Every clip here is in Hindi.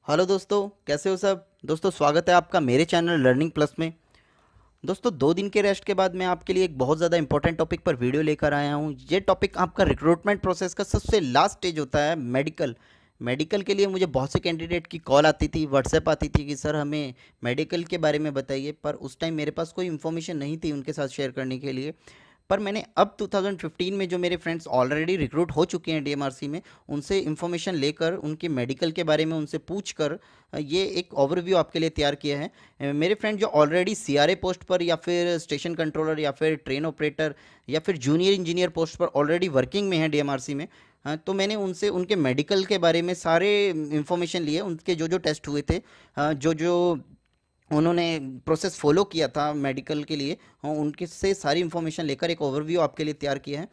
हेलो दोस्तों, कैसे हो सब। दोस्तों स्वागत है आपका मेरे चैनल लर्निंग प्लस में। दोस्तों 2 दिन के रेस्ट के बाद मैं आपके लिए एक बहुत ज़्यादा इंपॉर्टेंट टॉपिक पर वीडियो लेकर आया हूँ। ये टॉपिक आपका रिक्रूटमेंट प्रोसेस का सबसे लास्ट स्टेज होता है, मेडिकल। मेडिकल के लिए मुझे बहुत से कैंडिडेट की कॉल आती थी, व्हाट्सएप आती थी कि सर हमें मेडिकल के बारे में बताइए, पर उस टाइम मेरे पास कोई इन्फॉर्मेशन नहीं थी उनके साथ शेयर करने के लिए। पर मैंने अब 2015 में जो मेरे फ्रेंड्स ऑलरेडी रिक्रूट हो चुके हैं डीएमआरसी में, उनसे इन्फॉर्मेशन लेकर उनके मेडिकल के बारे में उनसे पूछ कर ये एक ओवरव्यू आपके लिए तैयार किया है। मेरे फ्रेंड जो ऑलरेडी सीआरए पोस्ट पर या फिर स्टेशन कंट्रोलर या फिर ट्रेन ऑपरेटर या फिर जूनियर इंजीनियर पोस्ट पर ऑलरेडी वर्किंग में हैं डीएमआरसी में, तो मैंने उनसे उनके मेडिकल के बारे में सारे इन्फॉर्मेशन लिए, उनके जो जो टेस्ट हुए थे, जो जो उन्होंने प्रोसेस फॉलो किया था मेडिकल के लिए, उनके से सारी इन्फॉर्मेशन लेकर एक ओवरव्यू आपके लिए तैयार किया है।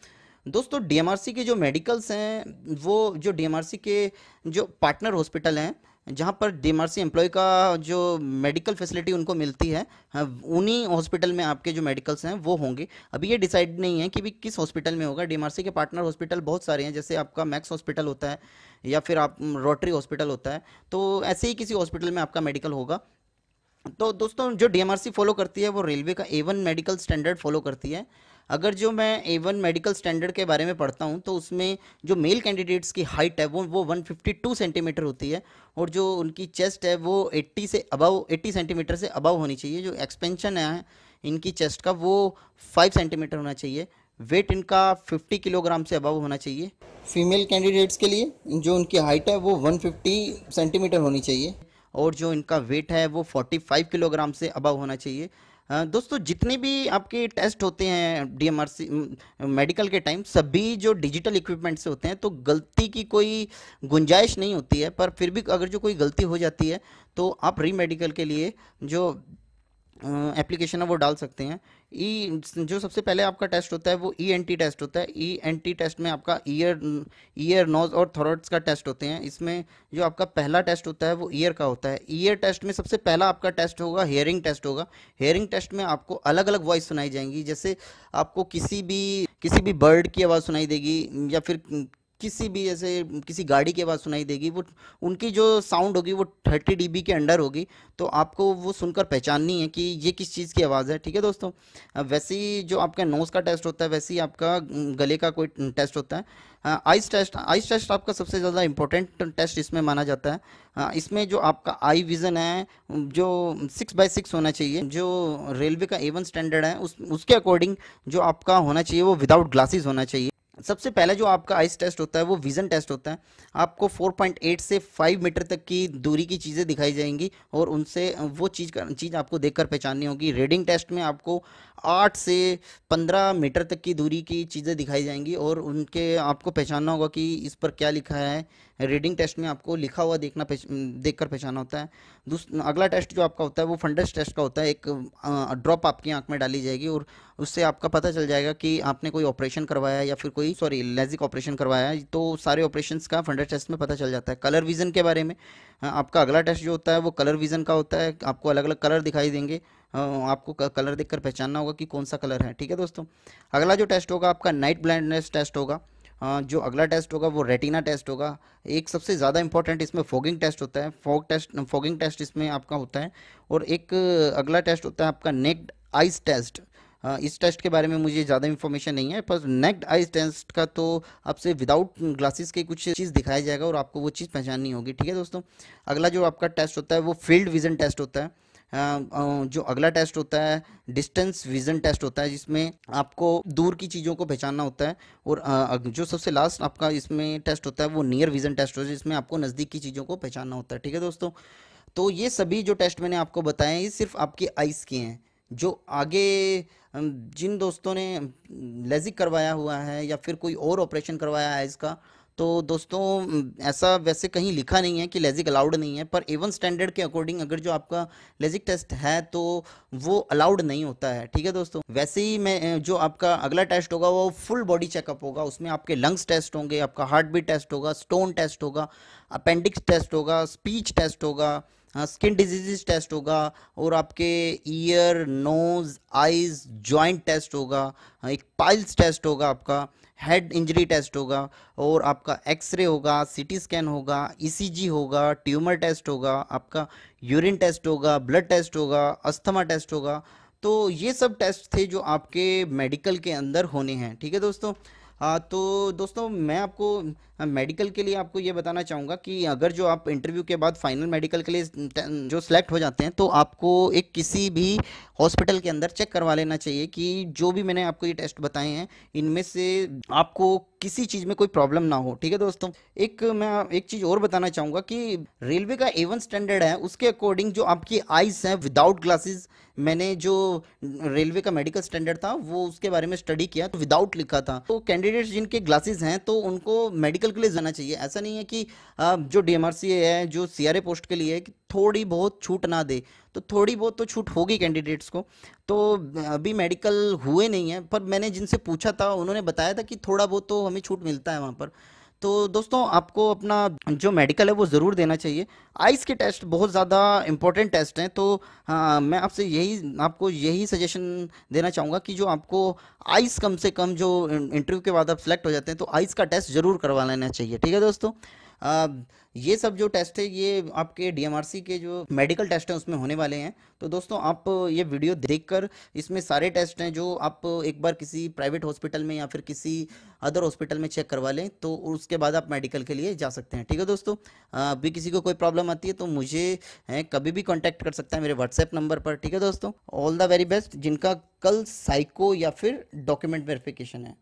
दोस्तों डीएमआरसी के जो मेडिकल्स हैं, वो जो डीएमआरसी के जो पार्टनर हॉस्पिटल हैं, जहाँ पर डीएमआरसी एम्प्लॉय का जो मेडिकल फैसिलिटी उनको मिलती है, उन्हीं हॉस्पिटल में आपके जो मेडिकल्स हैं वो होंगे। अभी ये डिसाइड नहीं है कि भी किस हॉस्पिटल में होगा। डीएमआरसी के पार्टनर हॉस्पिटल बहुत सारे हैं, जैसे आपका मैक्स हॉस्पिटल होता है या फिर आप रोटरी हॉस्पिटल होता है, तो ऐसे ही किसी हॉस्पिटल में आपका मेडिकल होगा। तो दोस्तों जो डीएमआरसी फॉलो करती है वो रेलवे का ए वन मेडिकल स्टैंडर्ड फॉलो करती है। अगर जो मैं ए वन मेडिकल स्टैंडर्ड के बारे में पढ़ता हूँ तो उसमें जो मेल कैंडिडेट्स की हाइट है वो 152 सेंटीमीटर होती है, और जो उनकी चेस्ट है वो 80 सेंटीमीटर से अबव होनी चाहिए। जो एक्सपेंशन है इनकी चेस्ट का वो 5 सेंटीमीटर होना चाहिए। वेट इनका 50 किलोग्राम से अबव होना चाहिए। फीमेल कैंडिडेट्स के लिए जो उनकी हाइट है वो 150 सेंटीमीटर होनी चाहिए, और जो इनका वेट है वो 45 किलोग्राम से अबव होना चाहिए। दोस्तों जितने भी आपके टेस्ट होते हैं डीएमआरसी मेडिकल के टाइम, सभी जो डिजिटल इक्विपमेंट से होते हैं, तो गलती की कोई गुंजाइश नहीं होती है। पर फिर भी अगर जो कोई गलती हो जाती है तो आप री मेडिकल के लिए जो एप्लीकेशन है वो डाल सकते हैं। जो सबसे पहले आपका टेस्ट होता है वो ईएनटी टेस्ट होता है। ईएनटी टेस्ट में आपका ईयर नोज और थ्रोट्स का टेस्ट होते हैं। इसमें जो आपका पहला टेस्ट होता है वो ईयर का होता है। ईयर टेस्ट में सबसे पहला आपका टेस्ट होगा हियरिंग टेस्ट होगा। हियरिंग टेस्ट में आपको अलग अलग वॉइस सुनाई जाएंगी, जैसे आपको किसी भी बर्ड की आवाज़ सुनाई देगी, या फिर किसी भी ऐसे किसी गाड़ी की आवाज़ सुनाई देगी। वो उनकी जो साउंड होगी वो 30 dB के अंडर होगी, तो आपको वो सुनकर पहचाननी है कि ये किस चीज़ की आवाज़ है। ठीक है दोस्तों। वैसे ही जो आपका नोज़ का टेस्ट होता है, वैसे ही आपका गले का कोई टेस्ट होता है। आइस टेस्ट आपका सबसे ज़्यादा इंपॉर्टेंट टेस्ट इसमें माना जाता है। इसमें जो आपका आई विज़न है जो 6/6 होना चाहिए। जो रेलवे का A1 स्टैंडर्ड है उसके अकॉर्डिंग जो आपका होना चाहिए वो विदाउट ग्लासेस होना चाहिए। सबसे पहले जो आपका आइस टेस्ट होता है वो विज़न टेस्ट होता है। आपको 4.8 से 5 मीटर तक की दूरी की चीज़ें दिखाई जाएंगी, और उनसे वो चीज़ आपको देखकर पहचाननी होगी। रीडिंग टेस्ट में आपको 8 से 15 मीटर तक की दूरी की चीज़ें दिखाई जाएंगी, और उनके आपको पहचानना होगा कि इस पर क्या लिखा है। रीडिंग टेस्ट में आपको लिखा हुआ देखकर पहचाना होता है। अगला टेस्ट जो आपका होता है वो फंडस टेस्ट का होता है। एक ड्रॉप आपकी आंख में डाली जाएगी, और उससे आपका पता चल जाएगा कि आपने कोई ऑपरेशन करवाया है या फिर कोई लेजिक ऑपरेशन करवाया है। तो सारे ऑपरेशंस का फंडस टेस्ट में पता चल जाता है। कलर विज़न के बारे में आपका अगला टेस्ट जो होता है वो कलर विज़न का होता है। आपको अलग अलग कलर दिखाई देंगे, आपको कलर देखकर पहचानना होगा कि कौन सा कलर है। ठीक है दोस्तों। अगला जो टेस्ट होगा आपका नाइट ब्लाइंडनेस टेस्ट होगा। जो अगला टेस्ट होगा वो रेटिना टेस्ट होगा। एक सबसे ज़्यादा इंपॉर्टेंट इसमें फॉगिंग टेस्ट होता है। फॉगिंग टेस्ट इसमें आपका होता है। और एक अगला टेस्ट होता है आपका नेक्ड आइज टेस्ट। इस टेस्ट के बारे में मुझे ज़्यादा इन्फॉर्मेशन नहीं है, पर नेक्ड आइज टेस्ट का तो आपसे विदाउट ग्लासेस के कुछ चीज़ दिखाया जाएगा और आपको वो चीज़ पहचाननी होगी। ठीक है दोस्तों। अगला जो आपका टेस्ट होता है वो फील्ड विजन टेस्ट होता है। जो अगला टेस्ट होता है डिस्टेंस विजन टेस्ट होता है, जिसमें आपको दूर की चीज़ों को पहचानना होता है। और जो सबसे लास्ट आपका इसमें टेस्ट होता है वो नियर विजन टेस्ट होता है, जिसमें आपको नज़दीक की चीज़ों को पहचानना होता है। ठीक है दोस्तों। तो ये सभी जो टेस्ट मैंने आपको बताए हैं ये सिर्फ आपकी आइज़ के हैं। जो आगे जिन दोस्तों ने लेजिक करवाया हुआ है या फिर कोई और ऑपरेशन करवाया है इसका, तो दोस्तों ऐसा वैसे कहीं लिखा नहीं है कि लेजिक अलाउड नहीं है, पर A1 स्टैंडर्ड के अकॉर्डिंग अगर जो आपका लेजिक टेस्ट है तो वो अलाउड नहीं होता है। ठीक है दोस्तों। वैसे ही मैं जो आपका अगला टेस्ट होगा वो फुल बॉडी चेकअप होगा। उसमें आपके लंग्स टेस्ट होंगे, आपका हार्ट बीट टेस्ट होगा, स्टोन टेस्ट होगा, अपेंडिक्स टेस्ट होगा, स्पीच टेस्ट होगा, स्किन डिजीज टेस्ट होगा, और आपके ear nose eyes joint test होगा, एक पाइल्स टेस्ट होगा आपका, हेड इंजरी टेस्ट होगा, और आपका एक्सरे होगा, सीटी स्कैन होगा, ईसीजी होगा, ट्यूमर टेस्ट होगा, आपका यूरिन टेस्ट होगा, ब्लड टेस्ट होगा, अस्थमा टेस्ट होगा। तो ये सब टेस्ट थे जो आपके मेडिकल के अंदर होने हैं। ठीक है दोस्तों। तो दोस्तों मैं आपको मेडिकल के लिए आपको ये बताना चाहूँगा कि अगर जो आप इंटरव्यू के बाद फाइनल मेडिकल के लिए जो सिलेक्ट हो जाते हैं, तो आपको एक किसी भी हॉस्पिटल के अंदर चेक करवा लेना चाहिए कि जो भी मैंने आपको ये टेस्ट बताए हैं इनमें से आपको किसी चीज़ में कोई प्रॉब्लम ना हो। ठीक है दोस्तों। मैं एक चीज़ और बताना चाहूँगा कि रेलवे का A1 स्टैंडर्ड है, उसके अकॉर्डिंग जो आपकी आइज़ हैं विदाउट ग्लासेस, मैंने जो रेलवे का मेडिकल स्टैंडर्ड था वो उसके बारे में स्टडी किया तो विदाउट लिखा था। तो कैंडिडेट्स जिनके ग्लासेस हैं तो उनको मेडिकल के लिए जाना चाहिए। ऐसा नहीं है कि जो DMRC है, जो CRA पोस्ट के लिए है, कि थोड़ी बहुत छूट ना दे, तो थोड़ी बहुत तो छूट होगी कैंडिडेट्स को। तो अभी मेडिकल हुए नहीं है, पर मैंने जिनसे पूछा था उन्होंने बताया था कि थोड़ा बहुत तो हमें छूट मिलता है वहाँ पर। तो दोस्तों आपको अपना जो मेडिकल है वो ज़रूर देना चाहिए। आइज़ के टेस्ट बहुत ज़्यादा इंपॉर्टेंट टेस्ट हैं। तो मैं आपको यही सजेशन देना चाहूँगा कि जो आपको आइज़ कम से कम, जो इंटरव्यू के बाद आप सेलेक्ट हो जाते हैं, तो आइज़ का टेस्ट ज़रूर करवा लेना चाहिए। ठीक है दोस्तों। अ, ये सब जो टेस्ट है ये आपके DMRC के जो मेडिकल टेस्ट हैं उसमें होने वाले हैं। तो दोस्तों आप ये वीडियो देखकर, इसमें सारे टेस्ट हैं जो आप एक बार किसी प्राइवेट हॉस्पिटल में या फिर किसी अदर हॉस्पिटल में चेक करवा लें, तो उसके बाद आप मेडिकल के लिए जा सकते हैं। ठीक है दोस्तों। अभी किसी को कोई प्रॉब्लम आती है तो मुझे कभी भी कांटेक्ट कर सकता है मेरे व्हाट्सएप नंबर पर। ठीक है दोस्तों। ऑल द वेरी बेस्ट जिनका कल साइको या फिर डॉक्यूमेंट वेरिफिकेशन है।